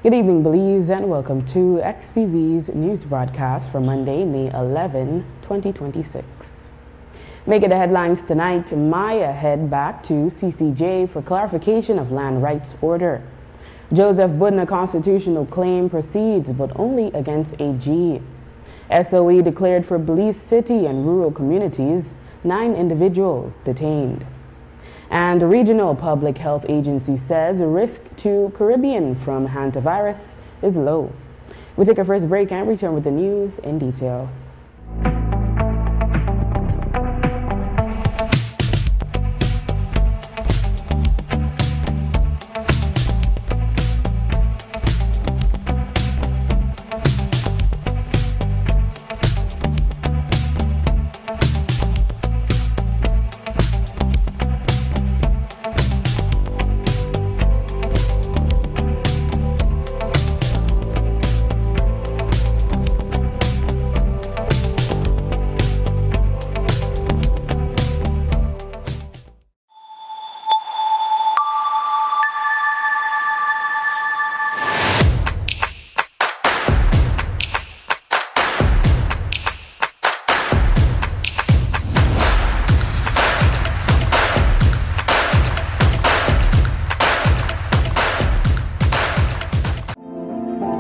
Good evening, Belize, and welcome to XTV's news broadcast for Monday, May 11, 2026. Making the headlines tonight, Maya head back to CCJ for clarification of land rights order. Joseph Budna constitutional claim proceeds, but only against AG. SOE declared for Belize City and rural communities, 9 individuals detained. And the Regional Public Health Agency says the risk to Caribbean from hantavirus is low. We'll take our first break and return with the news in detail.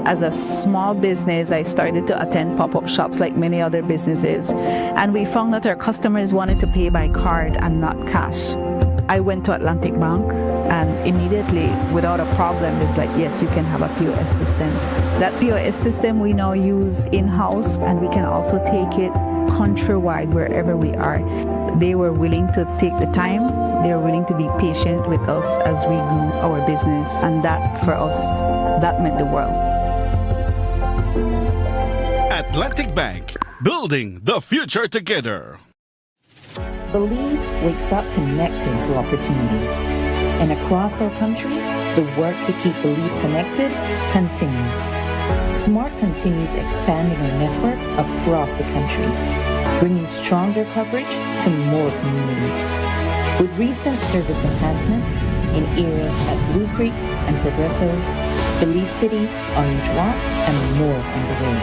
As a small business, I started to attend pop-up shops like many other businesses, and we found that our customers wanted to pay by card and not cash. I went to Atlantic Bank, and immediately, without a problem, it was like, yes, you can have a POS system. That POS system we now use in-house, and we can also take it countrywide wherever we are. They were willing to take the time. They were willing to be patient with us as we grew our business, and that, for us, that meant the world. Atlantic Bank, building the future together. Belize wakes up connected to opportunity. And across our country, the work to keep Belize connected continues. SMART continues expanding our network across the country, bringing stronger coverage to more communities. With recent service enhancements in areas at Blue Creek and Progresso, Belize City, Orange Walk, and more on the way.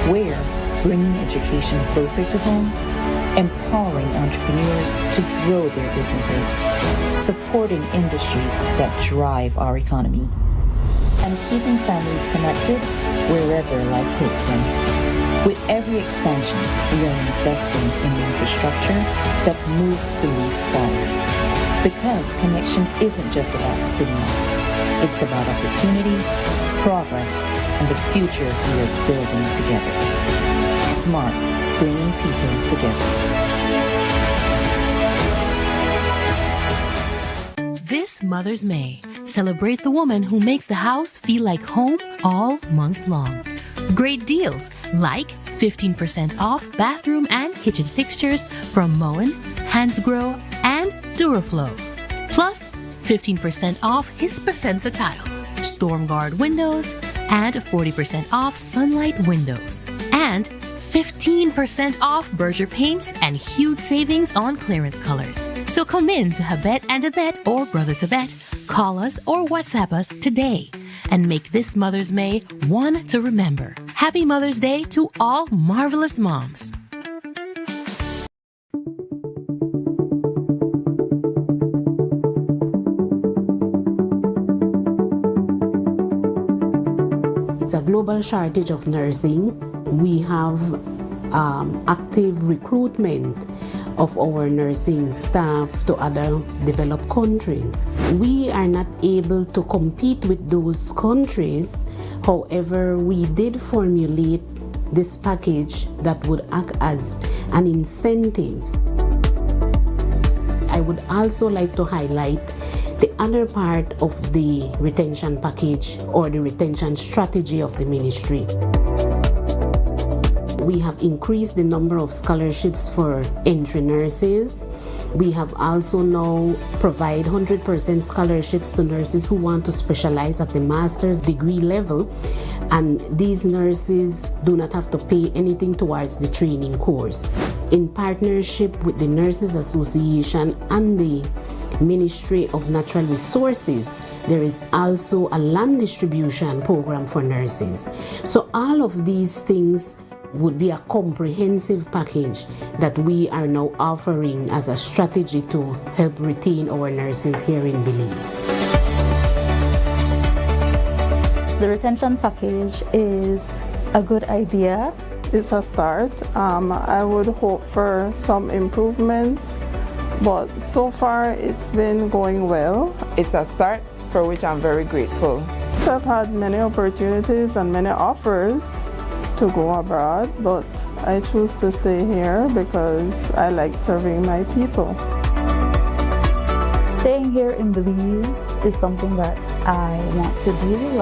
Where bringing education closer to home, empowering entrepreneurs to grow their businesses, supporting industries that drive our economy, and keeping families connected wherever life takes them. With every expansion, we are investing in the infrastructure that moves Belize forward. Because connection isn't just about signal, it's about opportunity, progress, and the future we are building together. SMART, bringing people together. This Mother's May, celebrate the woman who makes the house feel like home all month long. Great deals like 15% off bathroom and kitchen fixtures from Moen, Hansgrohe, and Duraflow. Plus 15% off Hispasensa tiles, Stormguard windows, and 40% off Sunlight windows. And 15% off Berger paints and huge savings on clearance colors. So come in to Habet and Abet or Brothers Abet, call us or WhatsApp us today and make this Mother's May one to remember. Happy Mother's Day to all marvelous moms. It's a global shortage of nursing. We have active recruitment of our nursing staff to other developed countries. We are not able to compete with those countries. However, we did formulate this package that would act as an incentive. I would also like to highlight the other part of the retention package or the retention strategy of the ministry. We have increased the number of scholarships for entry nurses. We have also now provide 100% scholarships to nurses who want to specialize at the master's degree level, and these nurses do not have to pay anything towards the training course. In partnership with the Nurses Association and the Ministry of Natural Resources, There is also a land distribution program for nurses. So all of these things would be a comprehensive package that we are now offering as a strategy to help retain our nurses here in Belize. The retention package is a good idea. It's a start. I would hope for some improvements, but so far it's been going well. It's a start for which I'm very grateful. I've had many opportunities and many offers to go abroad, but I choose to stay here because I like serving my people. Staying here in Belize is something that I want to do.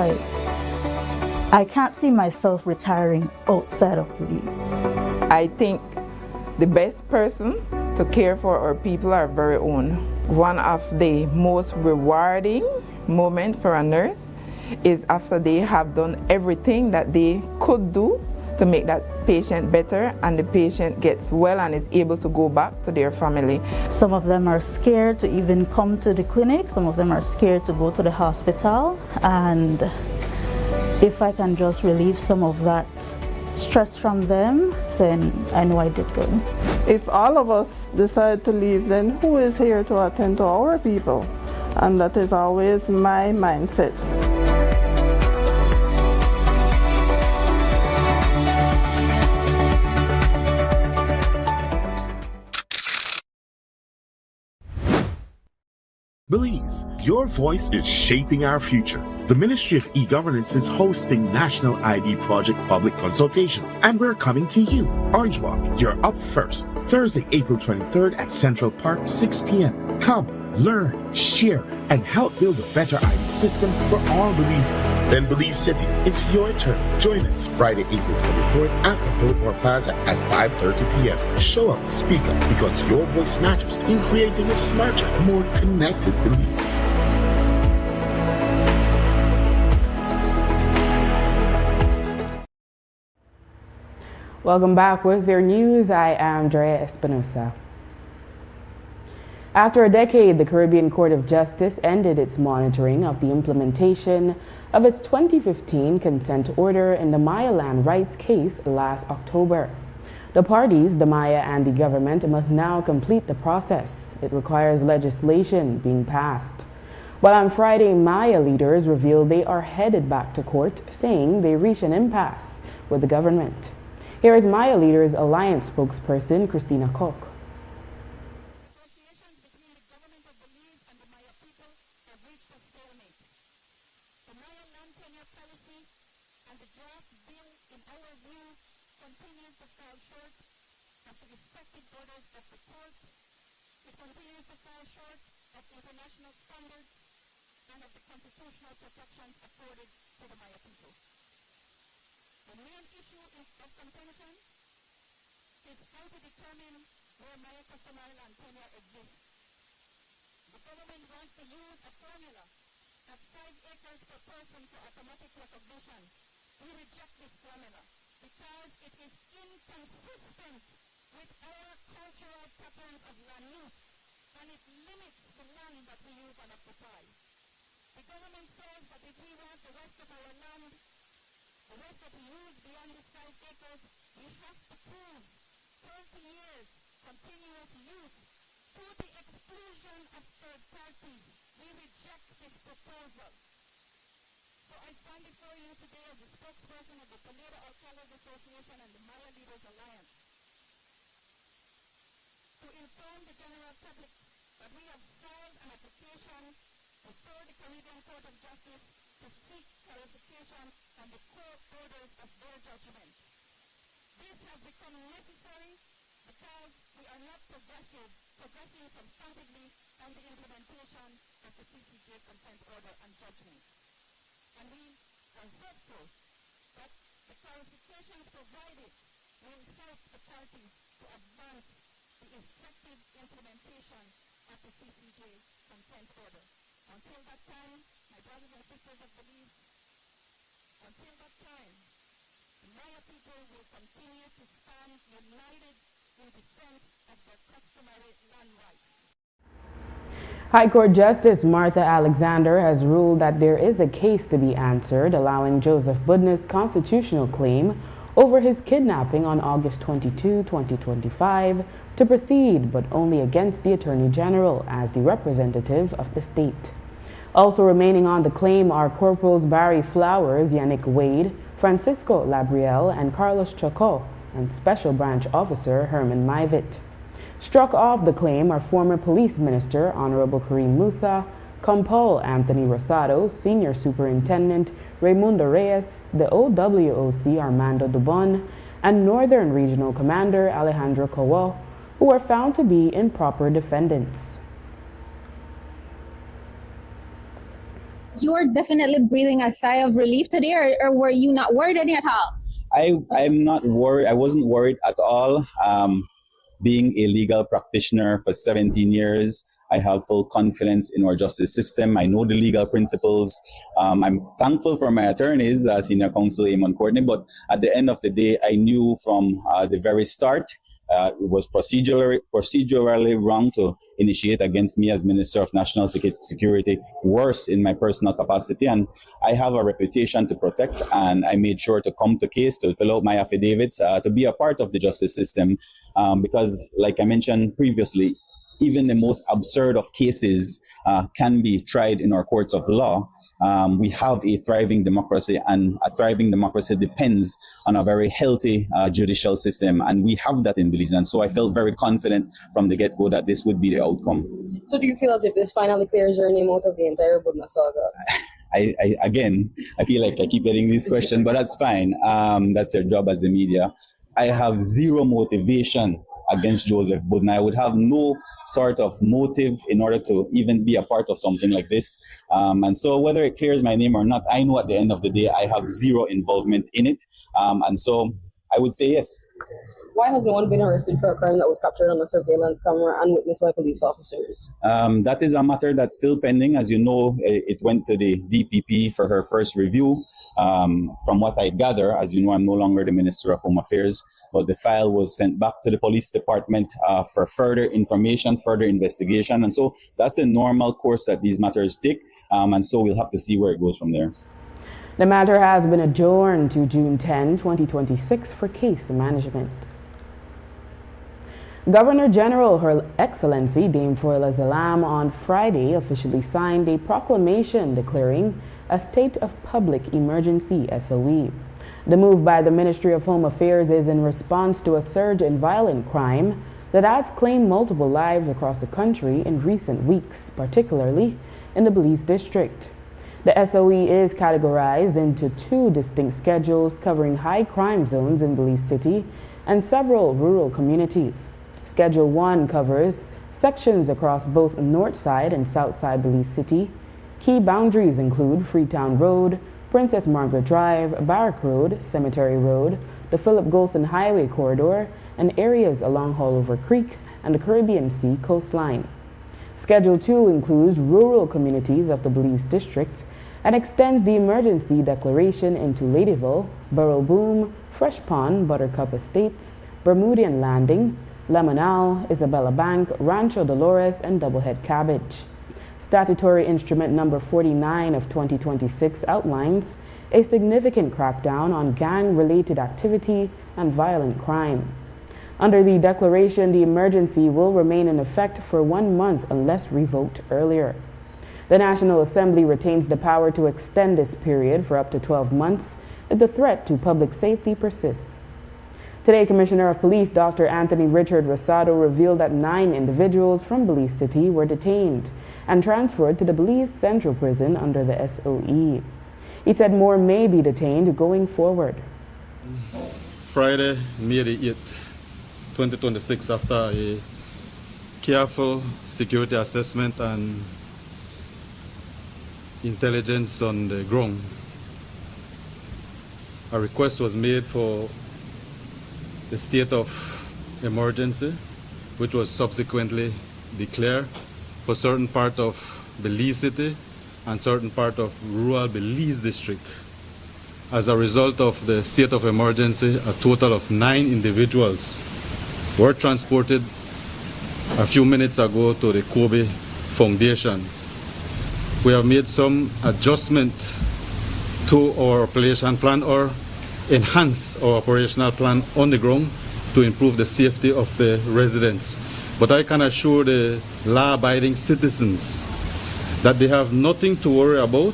I can't see myself retiring outside of Belize. I think the best person to care for our people are our very own. One of the most rewarding moments for a nurse is after they have done everything that they could do to make that patient better, and the patient gets well and is able to go back to their family. Some of them are scared to even come to the clinic. Some of them are scared to go to the hospital. And if I can just relieve some of that stress from them, then I know I did good. If all of us decide to leave, then who is here to attend to our people? And that is always my mindset. Belize, your voice is shaping our future. The Ministry of E-Governance is hosting National ID Project public consultations, and we're coming to you. Orange Walk, you're up first. Thursday, April 23rd at Central Park, 6 p.m. Come, learn, share, and help build a better ID system for all Belize. Then Belize City, it's your turn. Join us Friday, April 24th at the Biltmore Plaza at 5:30 p.m. Show up, speak up, because your voice matters in creating a smarter, more connected Belize. Welcome back with your news. I am Drea Espinosa. After a decade, the Caribbean Court of Justice ended its monitoring of the implementation of its 2015 consent order in the Maya land rights case last October. The parties, the Maya and the government, must now complete the process. It requires legislation being passed. While on Friday, Maya leaders revealed they are headed back to court, saying they reached an impasse with the government. Here is Maya Leaders Alliance spokesperson Christina Koch. Negotiations between the government of Belize and the Maya people have reached a stalemate. The Maya land tenure policy and the draft bill, in our view, continues to fall short of the respective orders of the court. It continues to fall short of international standards and of the constitutional protections afforded to the Maya people. The main issue of contention is how to determine where Maya customary land tenure exists. The government wants to use a formula at 5 acres per person for automatic recognition. We reject this formula because it is inconsistent with our cultural patterns of land use, and it limits the land that we use and occupy. The government says that if we want the rest of our land, the rest that we use beyond these 5 acres, we have to prove 30 years continuous use to the exclusion of third parties. We reject this proposal. So I stand before you today as the spokesperson of the Toledo Alcaldes Association and the Maya Leaders Alliance to inform the general public that we have filed an application before the Caribbean Court of Justice to seek clarification on the court orders of their judgment. This has become necessary because we are not progressing substantively on the implementation of the CCJ consent order and judgment. And we are hopeful that the clarifications provided will help the parties to advance the effective implementation of the CCJ consent order. Until that time, my brothers and sisters of Belize, until that time, the Maya people will continue to stand united in defense of their customary land rights. High Court Justice Martha Alexander has ruled that there is a case to be answered allowing Joseph Budna's constitutional claim over his kidnapping on August 22, 2025 to proceed, but only against the Attorney General as the representative of the state. Also remaining on the claim are Corporals Barry Flowers, Yannick Wade, Francisco Labriel, and Carlos Choco, and Special Branch Officer Herman Maivit. Struck off the claim are former Police Minister Honorable Kareem Musa, Compol Anthony Rosado, Senior Superintendent Raimundo Reyes, the OWOC Armando Dubon, and Northern Regional Commander Alejandro Cowo, who were found to be improper defendants. You're definitely breathing a sigh of relief today, or were you not worried any at all? I'm not worried. I wasn't worried at all. Being a legal practitioner for 17 years, I have full confidence in our justice system. I know the legal principles. I'm thankful for my attorneys, Senior Counsel Eamon Courtney, but at the end of the day, I knew from the very start it was procedurally wrong to initiate against me as Minister of National Security, worse in my personal capacity. And I have a reputation to protect, and I made sure to come to case, to fill out my affidavits, to be a part of the justice system, because like I mentioned previously, even the most absurd of cases can be tried in our courts of law. We have a thriving democracy, and a thriving democracy depends on a very healthy judicial system, and we have that in Belize. And so I felt very confident from the get-go that this would be the outcome. So do you feel as if this finally clears your name out of the entire Budna saga? I feel like I keep getting this question, but that's fine. That's your job as the media. I have zero motivation against Joseph Budna. I would have no sort of motive in order to even be a part of something like this. And so whether it clears my name or not, I know at the end of the day, I have zero involvement in it. And so I would say yes. Why has no one been arrested for a crime that was captured on a surveillance camera and witnessed by police officers? That is a matter that's still pending. As you know, it went to the DPP for her first review. From what I gather, as you know, I'm no longer the Minister of Home Affairs, but the file was sent back to the police department for further information, further investigation. And so that's a normal course that these matters take. And so we'll have to see where it goes from there. The matter has been adjourned to June 10, 2026 for case management. Governor General Her Excellency Dame Foila Zalam on Friday officially signed a proclamation declaring a state of public emergency SOE. The move by the Ministry of Home Affairs is in response to a surge in violent crime that has claimed multiple lives across the country in recent weeks, particularly in the Belize district. The SOE is categorized into two distinct schedules covering high crime zones in Belize City and several rural communities. Schedule 1 covers sections across both North Side and South Side Belize City. Key boundaries include Freetown Road, Princess Margaret Drive, Barrack Road, Cemetery Road, the Philip Golson Highway Corridor, and areas along Hallover Creek and the Caribbean Sea coastline. Schedule 2 includes rural communities of the Belize District and extends the emergency declaration into Ladyville, Burrow Boom, Fresh Pond, Buttercup Estates, Bermudian Landing, Lemonal, Isabella Bank, Rancho Dolores, and Doublehead Cabbage. Statutory Instrument Number 49 of 2026 outlines a significant crackdown on gang-related activity and violent crime. Under the declaration, the emergency will remain in effect for 1 month unless revoked earlier. The National Assembly retains the power to extend this period for up to 12 months if the threat to public safety persists. Today, Commissioner of Police Dr. Anthony Richard Rosado revealed that 9 individuals from Belize City were detained and transferred to the Belize Central Prison under the SOE. He said more may be detained going forward. Friday, May the 8th, 2026, after a careful security assessment and intelligence on the ground, a request was made for the state of emergency, which was subsequently declared for certain part of Belize City and certain part of rural Belize district. As a result of the state of emergency, a total of 9 individuals were transported a few minutes ago to the Kobe foundation. We have made some adjustment to our operation plan or enhance our operational plan on the ground to improve the safety of the residents. But I can assure the law-abiding citizens that they have nothing to worry about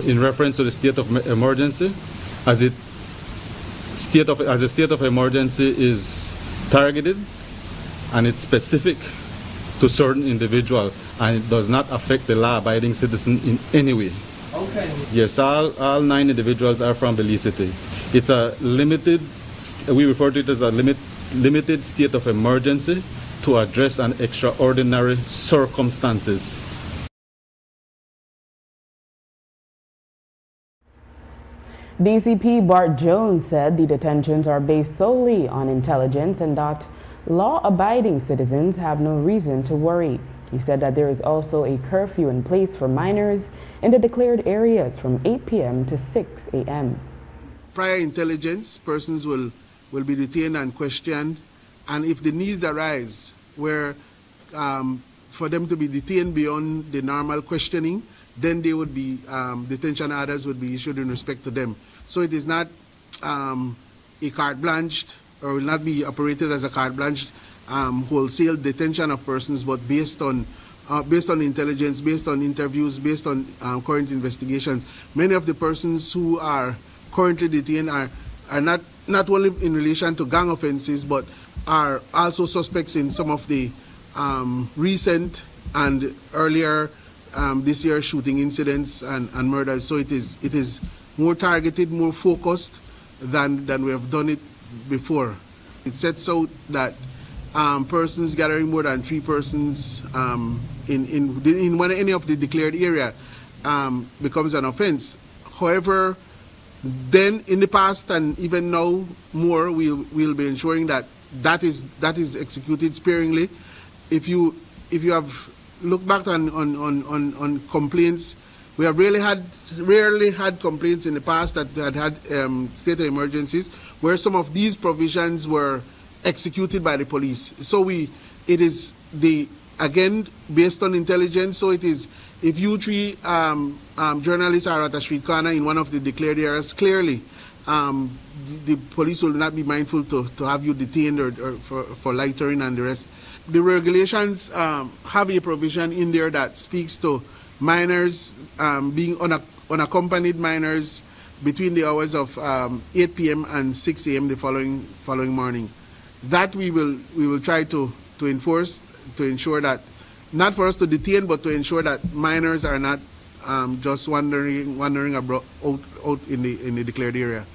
in reference to the state of emergency, as a state of emergency is targeted and it's specific to certain individuals, and it does not affect the law-abiding citizen in any way. Okay. Yes, all 9 individuals are from Belize City. It's a limited, we refer to it as a limited state of emergency to address an extraordinary circumstances. DCP Bart Jones said the detentions are based solely on intelligence and that law-abiding citizens have no reason to worry. He said that there is also a curfew in place for minors in the declared areas from 8 p.m. to 6 a.m. Prior intelligence, persons will be detained and questioned, and if the needs arise where for them to be detained beyond the normal questioning, then they would be detention orders would be issued in respect to them. So it is not a carte blanche, or will not be operated as a carte blanche wholesale detention of persons, but based on intelligence, based on interviews, based on current investigations. Many of the persons who are currently detained are not only in relation to gang offenses, but are also suspects in some of the recent and earlier this year shooting incidents and murders. So it is more targeted, more focused than we have done it before. It sets out that persons gathering more than 3 persons in any of the declared area becomes an offense. However, then in the past and even now more, we'll be ensuring that is executed sparingly. If you have looked back on complaints, we have rarely had complaints in the past that had state of emergencies where some of these provisions were executed by the police. So it is again based on intelligence. So it is, if you 3 journalists are at a street corner in one of the declared areas, clearly the police will not be mindful to have you detained or for loitering and the rest. The regulations have a provision in there that speaks to minors being unaccompanied minors between the hours of 8 p.m. and 6 a.m. the following morning. That we will try to enforce, to ensure that, not for us to detain, but to ensure that minors are not just wandering abroad out in the declared area.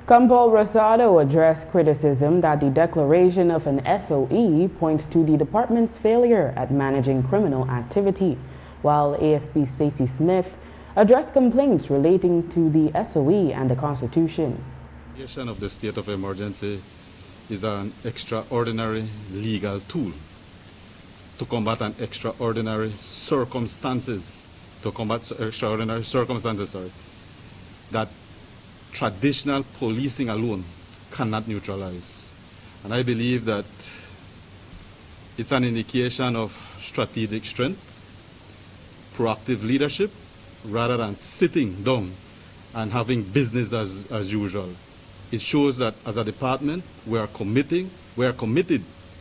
Campbell Rosado addressed criticism that the declaration of an SOE points to the department's failure at managing criminal activity, while ASP Stacey Smith addressed complaints relating to the SOE and the Constitution. The creation of the state of emergency is an extraordinary legal tool to combat an extraordinary circumstances, that traditional policing alone cannot neutralize. And I believe that it's an indication of strategic strength, proactive leadership, rather than sitting down and having business as usual. It shows that as a department, we are committed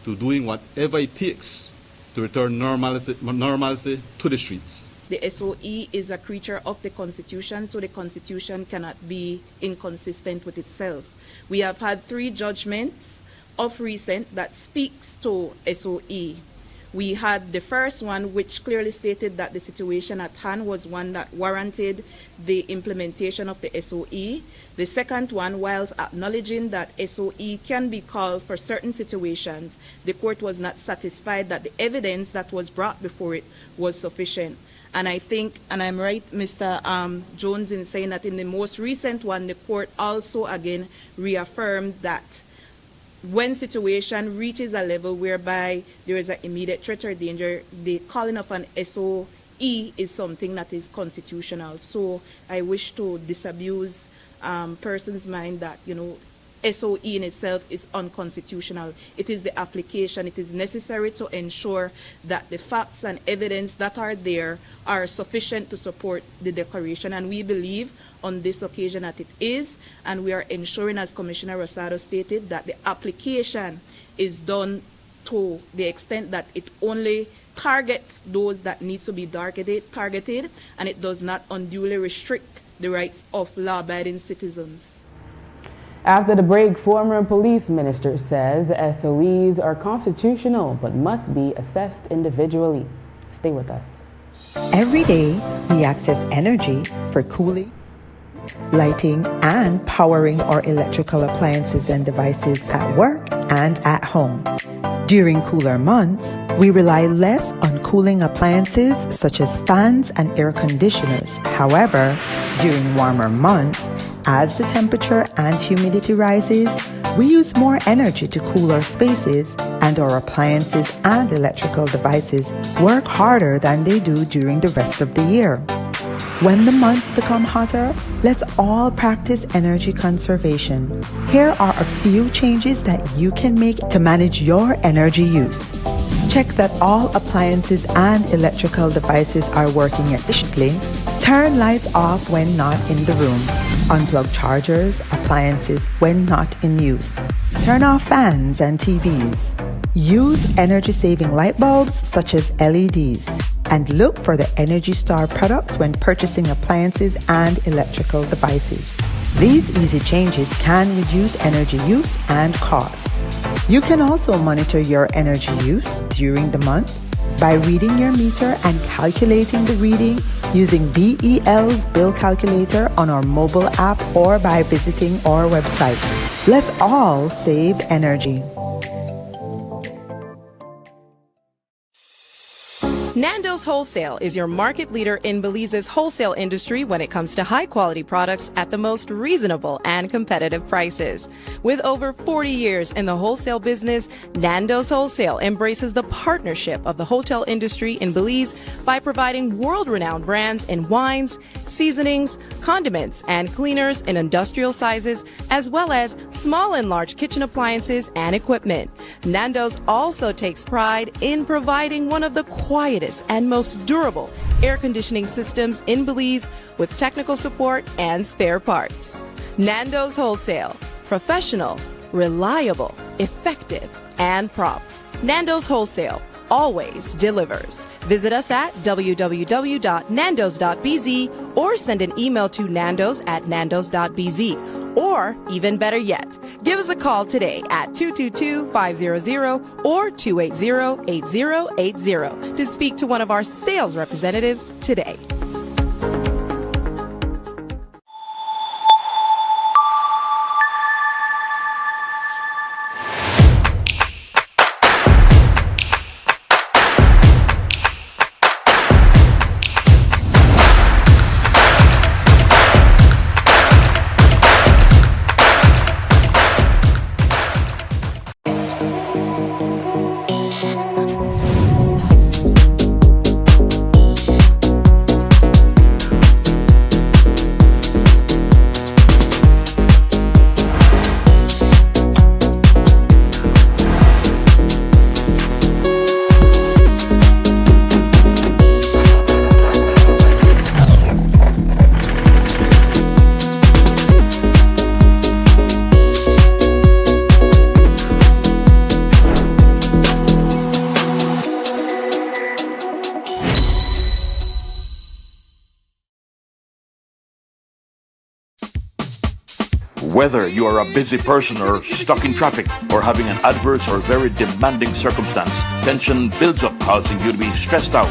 to doing whatever it takes to return normalcy to the streets. The SOE is a creature of the Constitution, so the Constitution cannot be inconsistent with itself. We have had 3 judgments of recent that speaks to SOE. We had the first one, which clearly stated that the situation at hand was one that warranted the implementation of the SOE. The second one, whilst acknowledging that SOE can be called for certain situations, the court was not satisfied that the evidence that was brought before it was sufficient. And I think, and I'm right, Mr. Jones, in saying that in the most recent one, the court also again reaffirmed that when situation reaches a level whereby there is an immediate threat or danger, the calling of an SOE is something that is constitutional. So I wish to disabuse persons' mind that, SOE in itself is unconstitutional. It is the application. It is necessary to ensure that the facts and evidence that are there are sufficient to support the declaration. And we believe on this occasion that it is, and we are ensuring, as Commissioner Rosado stated, that the application is done to the extent that it only targets those that needs to be targeted, and it does not unduly restrict the rights of law-abiding citizens. After the break, former police minister says SOEs are constitutional but must be assessed individually. Stay with us. Every day, we access energy for cooling, lighting, and powering our electrical appliances and devices at work and at home. During cooler months, we rely less on cooling appliances such as fans and air conditioners. However, during warmer months, as the temperature and humidity rises, we use more energy to cool our spaces, and our appliances and electrical devices work harder than they do during the rest of the year. When the months become hotter, let's all practice energy conservation. Here are a few changes that you can make to manage your energy use. Check that all appliances and electrical devices are working efficiently. Turn lights off when not in the room. Unplug chargers, appliances when not in use. Turn off fans and TVs. Use energy-saving light bulbs such as LEDs. And look for the Energy Star products when purchasing appliances and electrical devices. These easy changes can reduce energy use and costs. You can also monitor your energy use during the month by reading your meter and calculating the reading using BEL's bill calculator on our mobile app or by visiting our website. Let's all save energy. Nando's Wholesale is your market leader in Belize's wholesale industry when it comes to high-quality products at the most reasonable and competitive prices. With over 40 years in the wholesale business, Nando's Wholesale embraces the partnership of the hotel industry in Belize by providing world-renowned brands in wines, seasonings, condiments, and cleaners in industrial sizes, as well as small and large kitchen appliances and equipment. Nando's also takes pride in providing one of the quietest and most durable air conditioning systems in Belize with technical support and spare parts. Nando's Wholesale. Professional, reliable, effective, and prompt. Nando's Wholesale always delivers. Visit us at www.nandos.bz or send an email to nandos@nandos.bz. Or, even better yet, give us a call today at 222-500 or 280-8080 to speak to one of our sales representatives today. Whether you are a busy person or stuck in traffic or having an adverse or very demanding circumstance, tension builds up, causing you to be stressed out.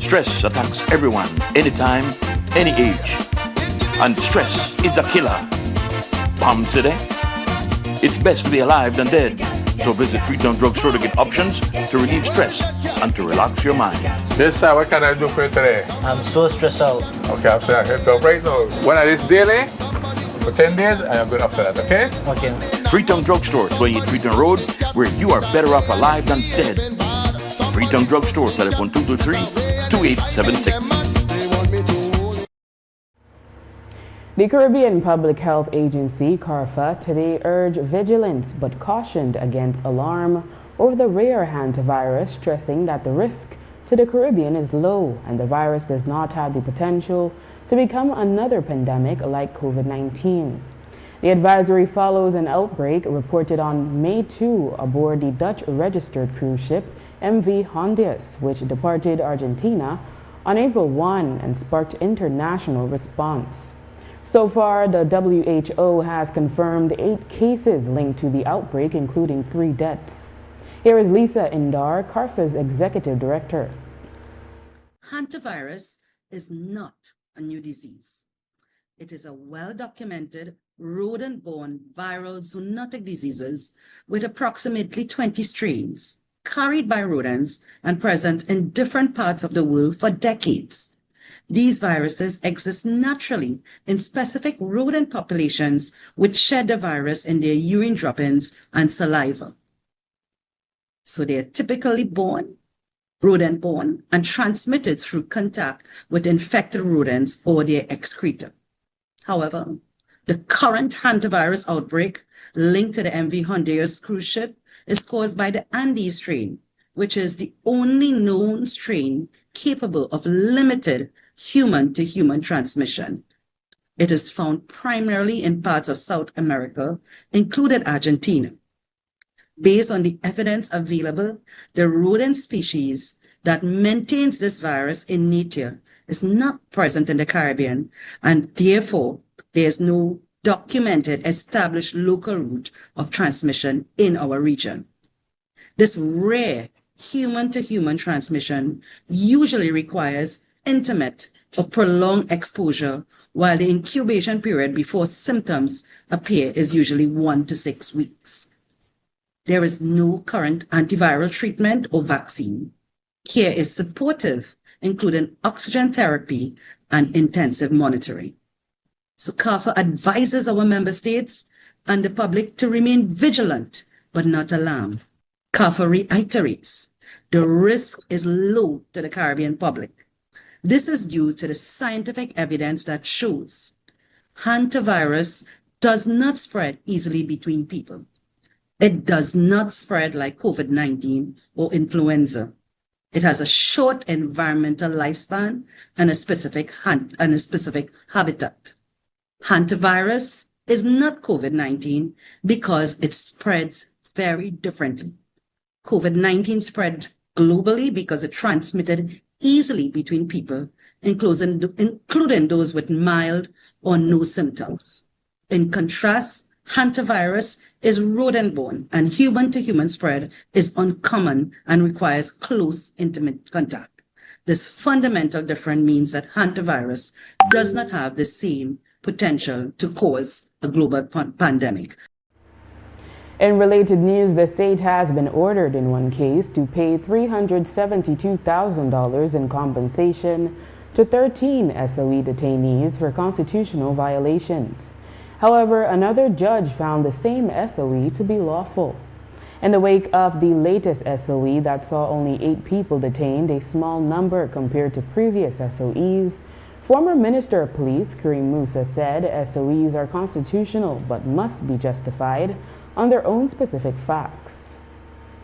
Stress attacks everyone, anytime, any age. And stress is a killer. Palm City? It's best to be alive than dead. So visit Freetown Drugstore to get options to relieve stress and to relax your mind. Yes, sir. What can I do for you today? I'm so stressed out. Okay, I'm saying I can help right now. When I this daily, for 10 days, I am good after that, okay? Okay. Freetown Drugstore, 28 Freetown Road, where you are better off alive than dead. Freetown Drugstore, telephone 223-2876. The Caribbean Public Health Agency, CARPHA, today urged vigilance but cautioned against alarm over the rare hantavirus, stressing that the risk to the Caribbean is low and the virus does not have the potential to become another pandemic like COVID-19. The advisory follows an outbreak reported on May 2 aboard the Dutch-registered cruise ship MV Hondius, which departed Argentina on April 1 and sparked international response. So far, the WHO has confirmed 8 cases linked to the outbreak, including 3 deaths. Here is Lisa Indar, CARPHA's executive director. Hantavirus is not a new disease. It is a well-documented rodent-borne viral zoonotic diseases with approximately 20 strains, carried by rodents and present in different parts of the world for decades. These viruses exist naturally in specific rodent populations which shed the virus in their urine droppings and saliva. So they are typically rodent-borne, and transmitted through contact with infected rodents or their excreta. However, the current hantavirus outbreak linked to the MV Hondius cruise ship is caused by the Andes strain, which is the only known strain capable of limited human-to-human transmission. It is found primarily in parts of South America, including Argentina. Based on the evidence available, the rodent species that maintains this virus in nature is not present in the Caribbean, and therefore there is no documented established local route of transmission in our region. This rare human-to-human transmission usually requires intimate or prolonged exposure, while the incubation period before symptoms appear is usually 1 to 6 weeks. There is no current antiviral treatment or vaccine. Care is supportive, including oxygen therapy and intensive monitoring. So CARPHA advises our member states and the public to remain vigilant but not alarmed. CARPHA reiterates the risk is low to the Caribbean public. This is due to the scientific evidence that shows hantavirus does not spread easily between people. It does not spread like COVID-19 or influenza. It has a short environmental lifespan and a specific habitat. Hantavirus is not COVID-19 because it spreads very differently. COVID-19 spread globally because it transmitted easily between people, including those with mild or no symptoms. In contrast, hantavirus is rodent-borne, and human-to-human spread is uncommon and requires close, intimate contact. This fundamental difference means that hantavirus does not have the same potential to cause a global pandemic. In related news, the state has been ordered in one case to pay $372,000 in compensation to 13 SOE detainees for constitutional violations. However, another judge found the same SOE to be lawful. In the wake of the latest SOE that saw only 8 people detained, a small number compared to previous SOEs, former Minister of Police Karim Musa said SOEs are constitutional but must be justified on their own specific facts.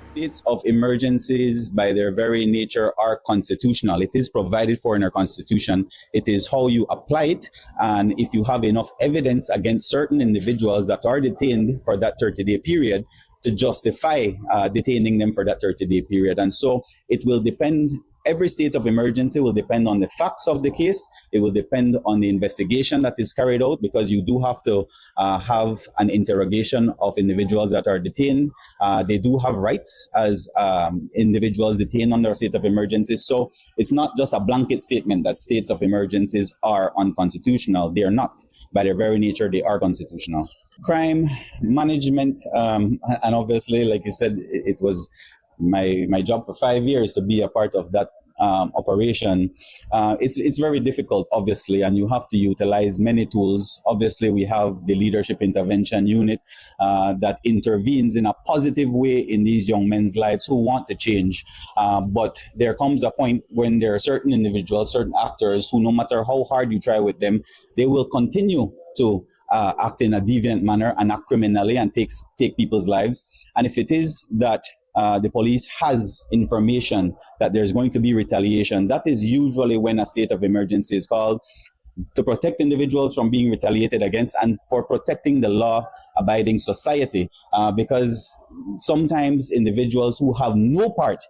States of emergencies, by their very nature, are constitutional. It is provided for in our constitution. It is how you apply it, and if you have enough evidence against certain individuals that are detained for that 30-day period to justify detaining them for that 30-day period. And so it will depend. Every state of emergency will depend on the facts of the case. It will depend on the investigation that is carried out, because you do have to have an interrogation of individuals that are detained. They do have rights as individuals detained under a state of emergency. So it's not just a blanket statement that states of emergencies are unconstitutional. They are not. By their very nature, they are constitutional. Crime management, and obviously, like you said, it was my job for 5 years to be a part of that operation, it's very difficult, obviously, and you have to utilize many tools. Obviously, we have the Leadership Intervention Unit that intervenes in a positive way in these young men's lives who want to change. But there comes a point when there are certain individuals, certain actors who, no matter how hard you try with them, they will continue to act in a deviant manner and act criminally and take people's lives. And if it is that the police has information that there's going to be retaliation, that is usually when a state of emergency is called, to protect individuals from being retaliated against and for protecting the law-abiding society, because sometimes individuals who have no part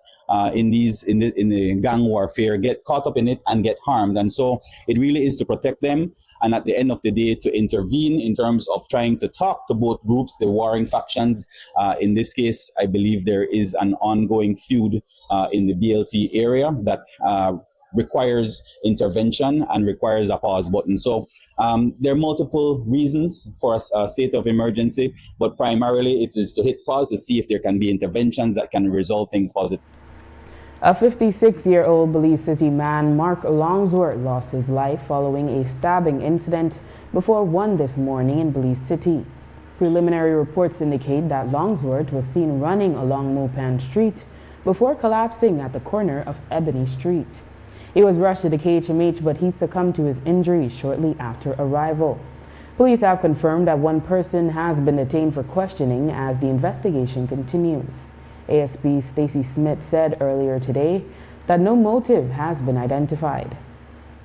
in the gang warfare get caught up in it and get harmed. And so it really is to protect them, and at the end of the day to intervene in terms of trying to talk to both groups, the warring factions. In this case, I believe there is an ongoing feud in the BLC area that requires intervention and requires a pause button. So there are multiple reasons for a state of emergency, but primarily it is to hit pause to see if there can be interventions that can resolve things positively. A 56-year-old Belize City man, Mark Longsworth, lost his life following a stabbing incident before 1 this morning in Belize City. Preliminary reports indicate that Longsworth was seen running along Mopan Street before collapsing at the corner of Ebony Street. He was rushed to the KHMH, but he succumbed to his injuries shortly after arrival. Police have confirmed that one person has been detained for questioning as the investigation continues. ASP Stacey Smith said earlier today that no motive has been identified.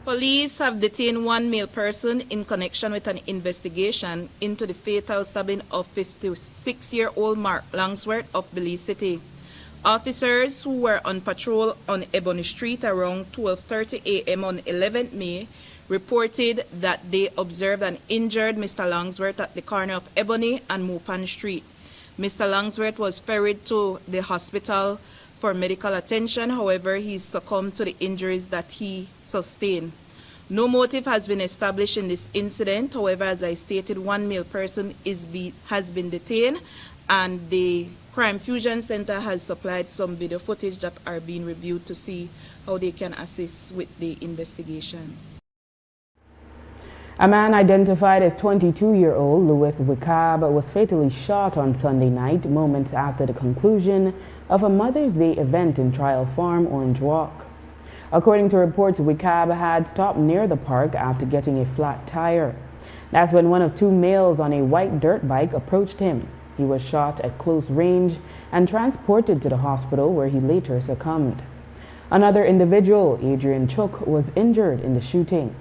Police have detained one male person in connection with an investigation into the fatal stabbing of 56-year-old Mark Longsworth of Belize City. Officers who were on patrol on Ebony Street around 12:30 a.m. on 11th May reported that they observed an injured Mr. Longsworth at the corner of Ebony and Mopan Street. Mr. Longsworth was ferried to the hospital for medical attention. However, he succumbed to the injuries that he sustained. No motive has been established in this incident. However, as I stated, one male person has been detained, and the Crime Fusion Center has supplied some video footage that are being reviewed to see how they can assist with the investigation. A man identified as 22-year-old Louis Wicab was fatally shot on Sunday night, moments after the conclusion of a Mother's Day event in Trial Farm, Orange Walk. According to reports, Wicab had stopped near the park after getting a flat tire. That's when one of two males on a white dirt bike approached him. He was shot at close range and transported to the hospital, where he later succumbed. Another individual, Adrian Chook, was injured in the shooting.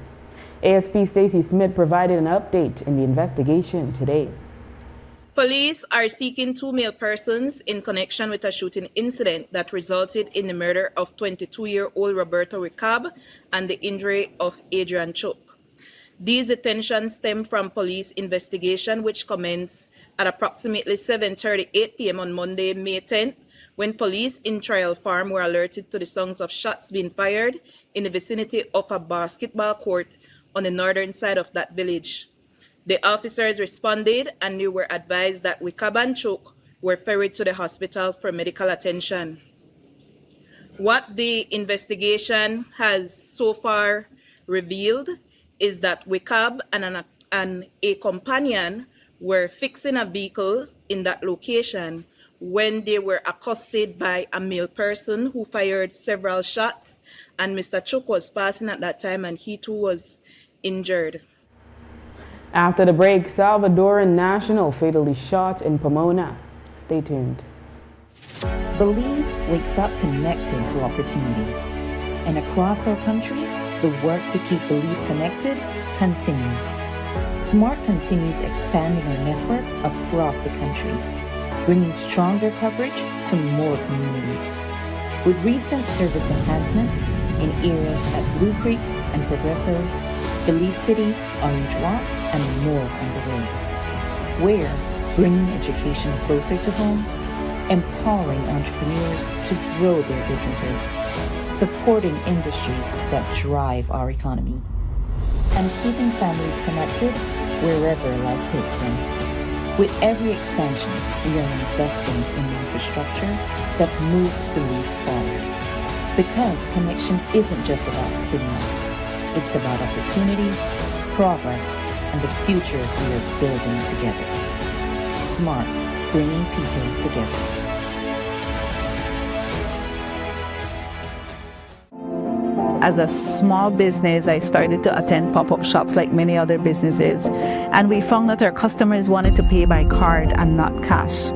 ASP Stacey Smith provided an update in the investigation today. Police are seeking two male persons in connection with a shooting incident that resulted in the murder of 22-year-old Roberto Wicab and the injury of Adrian Chook. These detentions stem from police investigation, which commenced at approximately 7:38 p.m. on Monday, May 10th, when police in Trial Farm were alerted to the sounds of shots being fired in the vicinity of a basketball court on the northern side of that village. The officers responded, and they were advised that Wicab and Chook were ferried to the hospital for medical attention. What the investigation has so far revealed is that Wicab and a companion were fixing a vehicle in that location when they were accosted by a male person who fired several shots, and Mr. Chook was passing at that time and he too was injured. After the break, Salvadoran national fatally shot in Pomona. Stay tuned. Belize wakes up connected to opportunity. And across our country, the work to keep Belize connected continues. SMART continues expanding our network across the country, bringing stronger coverage to more communities. With recent service enhancements in areas at Blue Creek and Progreso, Belize City, Orange Walk, and more on the way. We're bringing education closer to home, empowering entrepreneurs to grow their businesses, supporting industries that drive our economy, and keeping families connected wherever life takes them. With every expansion, we are investing in the infrastructure that moves Belize forward. Because connection isn't just about signal. It's about opportunity, progress, and the future we are building together. Smart, bringing people together. As a small business, I started to attend pop-up shops like many other businesses, and we found that our customers wanted to pay by card and not cash.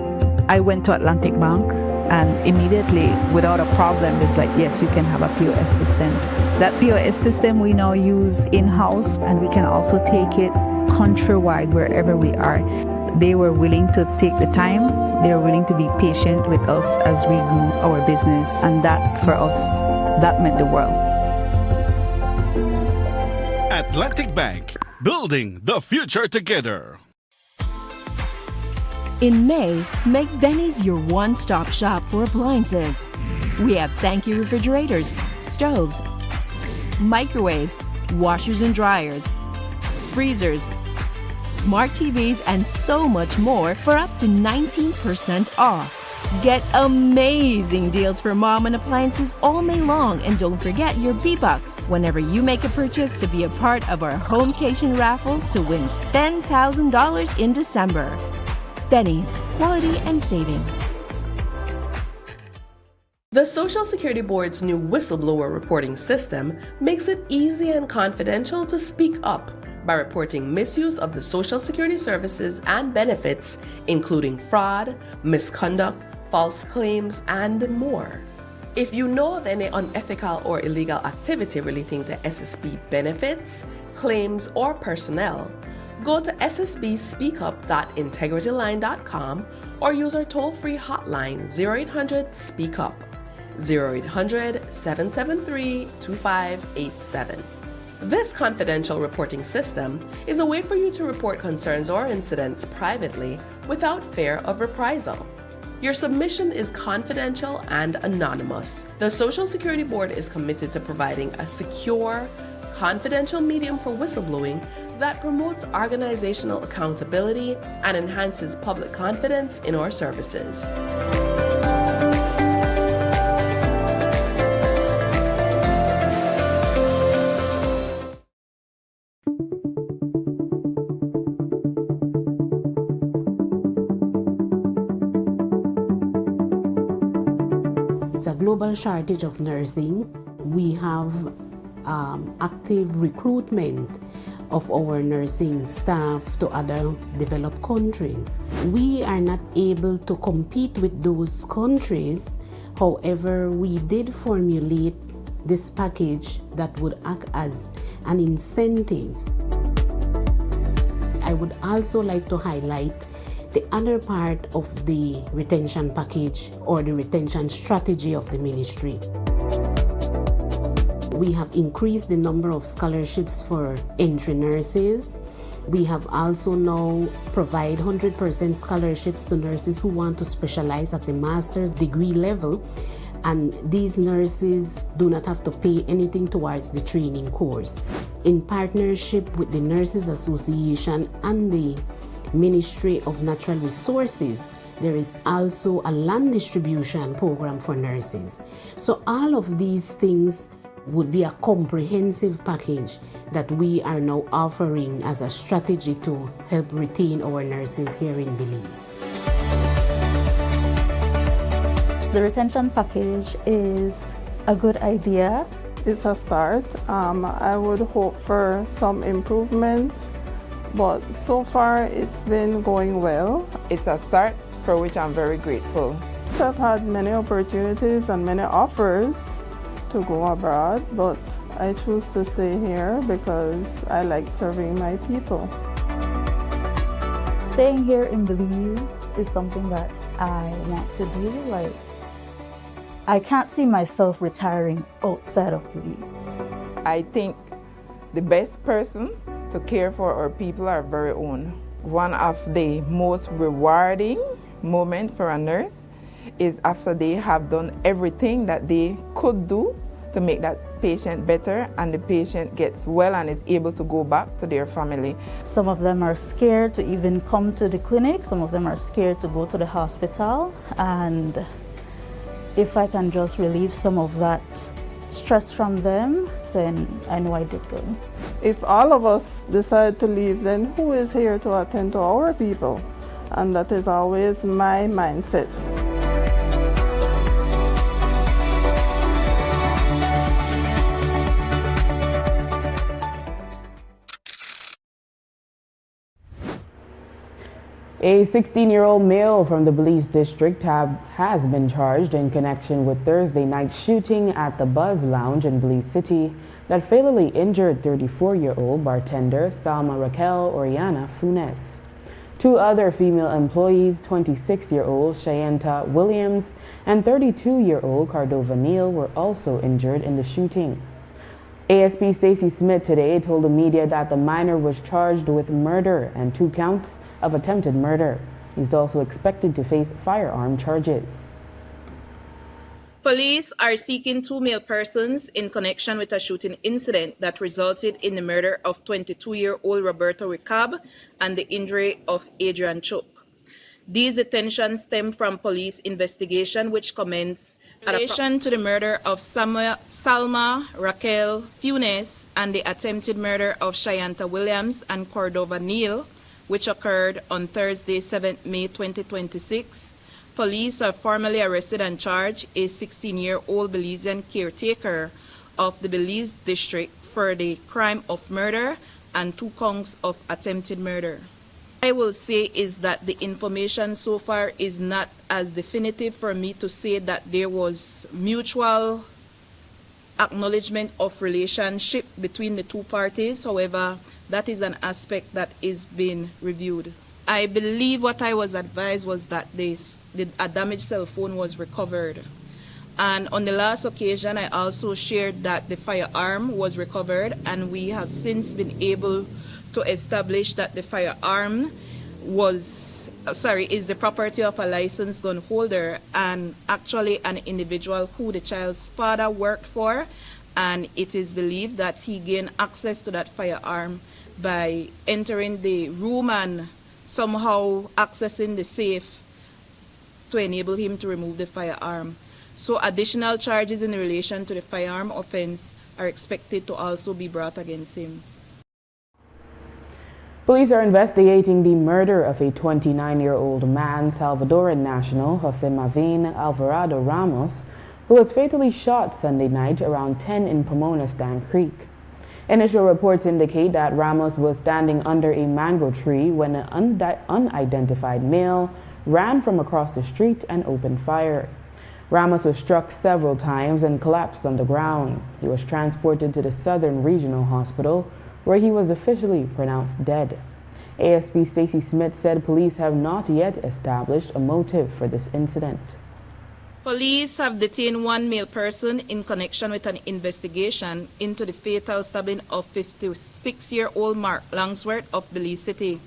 I went to Atlantic Bank, and immediately, without a problem, it's like, yes, you can have a POS system. That POS system we now use in-house, and we can also take it countrywide wherever we are. They were willing to take the time. They were willing to be patient with us as we grew our business, and that, for us, that meant the world. Atlantic Bank, building the future together. In May, make Benny's your one-stop shop for appliances. We have Sankey refrigerators, stoves, microwaves, washers and dryers, freezers, smart TVs, and so much more for up to 19% off. Get amazing deals for mom and appliances all May long, and don't forget your B-Bucks whenever you make a purchase to be a part of our Homecation raffle to win $10,000 in December. Benny's, quality and savings. The Social Security Board's new whistleblower reporting system makes it easy and confidential to speak up by reporting misuse of the Social Security services and benefits, including fraud, misconduct, false claims, and more. If you know of any unethical or illegal activity relating to SSB benefits, claims, or personnel, go to ssbspeakup.integrityline.com or use our toll-free hotline 0800-SPEAK-UP, 0800-773-2587. This confidential reporting system is a way for you to report concerns or incidents privately without fear of reprisal. Your submission is confidential and anonymous. The Social Security Board is committed to providing a secure, confidential medium for whistleblowing that promotes organizational accountability and enhances public confidence in our services. It's a global shortage of nursing. We have active recruitment of our nursing staff to other developed countries. We are not able to compete with those countries. However, we did formulate this package that would act as an incentive. I would also like to highlight the other part of the retention package or the retention strategy of the ministry. We have increased the number of scholarships for entry nurses. We have also now provide 100% scholarships to nurses who want to specialize at the master's degree level, and these nurses do not have to pay anything towards the training course. In partnership with the Nurses Association and the Ministry of Natural Resources, there is also a land distribution program for nurses. So all of these things would be a comprehensive package that we are now offering as a strategy to help retain our nurses here in Belize. The retention package is a good idea. It's a start. I would hope for some improvements, but so far it's been going well. It's a start for which I'm very grateful. I've had many opportunities and many offers to go abroad, but I choose to stay here because I like serving my people. Staying here in Belize is something that I want to do. Like, I can't see myself retiring outside of Belize. I think the best person to care for our people are very own. One of the most rewarding moments for a nurse is after they have done everything that they could do to make that patient better, and the patient gets well and is able to go back to their family. Some of them are scared to even come to the clinic. Some of them are scared to go to the hospital. And if I can just relieve some of that stress from them, then I know I did good. If all of us decide to leave, then who is here to attend to our people? And that is always my mindset. A 16-year-old male from the Belize district has been charged in connection with Thursday night shooting at the Buzz Lounge in Belize City that fatally injured 34-year-old bartender Salma Raquel Oriana Funes. Two other female employees, 26-year-old Shayanta Williams and 32-year-old Cordova Neal, were also injured in the shooting. ASP Stacy Smith today told the media that the minor was charged with murder and 2 counts of attempted murder. He's also expected to face firearm charges. Police are seeking 2 male persons in connection with a shooting incident that resulted in the murder of 22-year-old Roberto Ricab and the injury of Adrian Chook. These detentions stem from police investigation which commenced in relation to the murder of Salma Raquel Funes and the attempted murder of Shayanta Williams and Cordova Neal, which occurred on Thursday, 7th May 2026. Police have formally arrested and charged a 16-year-old Belizean caretaker of the Belize district for the crime of murder and 2 counts of attempted murder. I will say is that the information so far is not as definitive for me to say that there was mutual acknowledgement of relationship between the 2 parties. However, that is an aspect that is being reviewed. I believe what I was advised was that a damaged cell phone was recovered. And on the last occasion, I also shared that the firearm was recovered, and we have since been able to establish that the firearm is the property of a licensed gun holder and actually an individual who the child's father worked for, and it is believed that he gained access to that firearm by entering the room and somehow accessing the safe to enable him to remove the firearm. So additional charges in relation to the firearm offense are expected to also be brought against him. Police are investigating the murder of a 29-year-old man, Salvadoran national Jose Mavin Alvarado Ramos, who was fatally shot Sunday night around 10 in Pomona Stand Creek. Initial reports indicate that Ramos was standing under a mango tree when an unidentified male ran from across the street and opened fire. Ramos was struck several times and collapsed on the ground. He was transported to the Southern Regional Hospital, where he was officially pronounced dead. ASP Stacy Smith said police have not yet established a motive for this incident. Police have detained 1 male person in connection with an investigation into the fatal stabbing of 56-year-old Mark Langsworth of Belize City.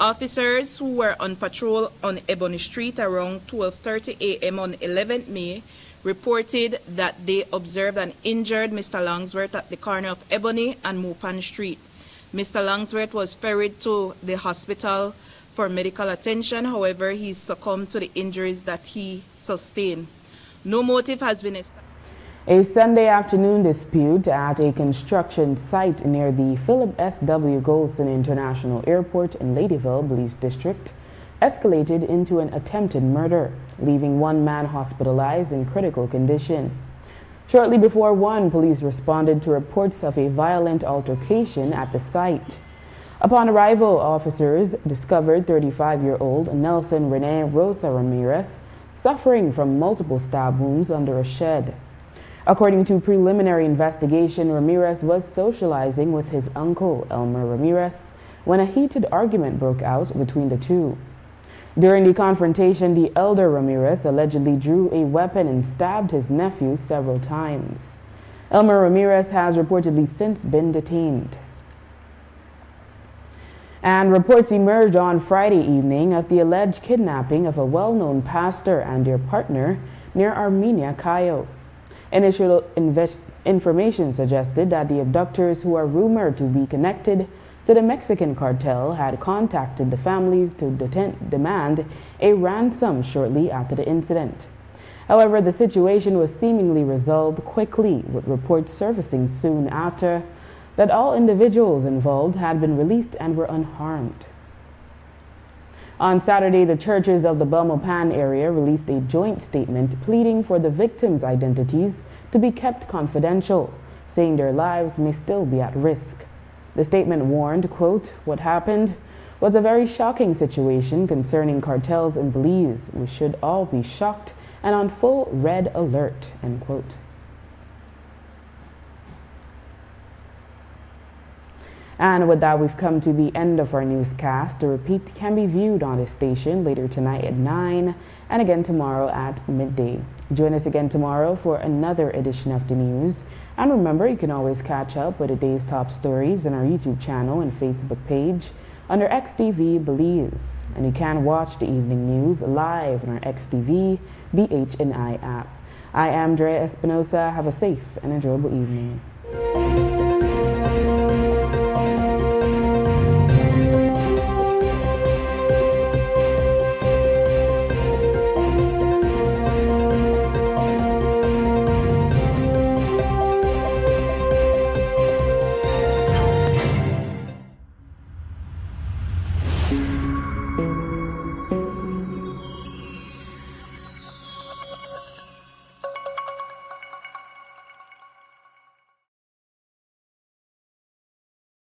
Officers who were on patrol on Ebony Street around 12:30 a.m. on 11th May reported that they observed an injured Mr. Langsworth at the corner of Ebony and Mopan Street. Mr. Langsworth was ferried to the hospital for medical attention. However, he succumbed to the injuries that he sustained. No motive has been established. A Sunday afternoon dispute at a construction site near the Philip S.W. Golson International Airport in Ladyville, Belize District, escalated into an attempted murder, leaving 1 man hospitalized in critical condition. Shortly before 1, police responded to reports of a violent altercation at the site. Upon arrival, officers discovered 35-year-old Nelson Rene Rosa Ramirez suffering from multiple stab wounds under a shed. According to preliminary investigation, Ramirez was socializing with his uncle, Elmer Ramirez, when a heated argument broke out between the two. During the confrontation, the elder Ramirez allegedly drew a weapon and stabbed his nephew several times. Elmer Ramirez has reportedly since been detained. And reports emerged on Friday evening of the alleged kidnapping of a well-known pastor and their partner near Armenia, Cayo. Initial information suggested that the abductors, who are rumored to be connected to the Mexican cartel, had contacted the families to demand a ransom shortly after the incident. However, the situation was seemingly resolved quickly, with reports surfacing soon after that all individuals involved had been released and were unharmed. On Saturday, the churches of the Belmopan area released a joint statement pleading for the victims' identities to be kept confidential, saying their lives may still be at risk. The statement warned, quote, "What happened was a very shocking situation concerning cartels in Belize. We should all be shocked and on full red alert," end quote. And with that, we've come to the end of our newscast. The repeat can be viewed on this station later tonight at 9 and again tomorrow at midday. Join us again tomorrow for another edition of the news. And remember, you can always catch up with the day's top stories on our YouTube channel and Facebook page under XTV Belize. And you can watch the evening news live on our XTV BHNI app. I am Drea Espinosa. Have a safe and enjoyable evening.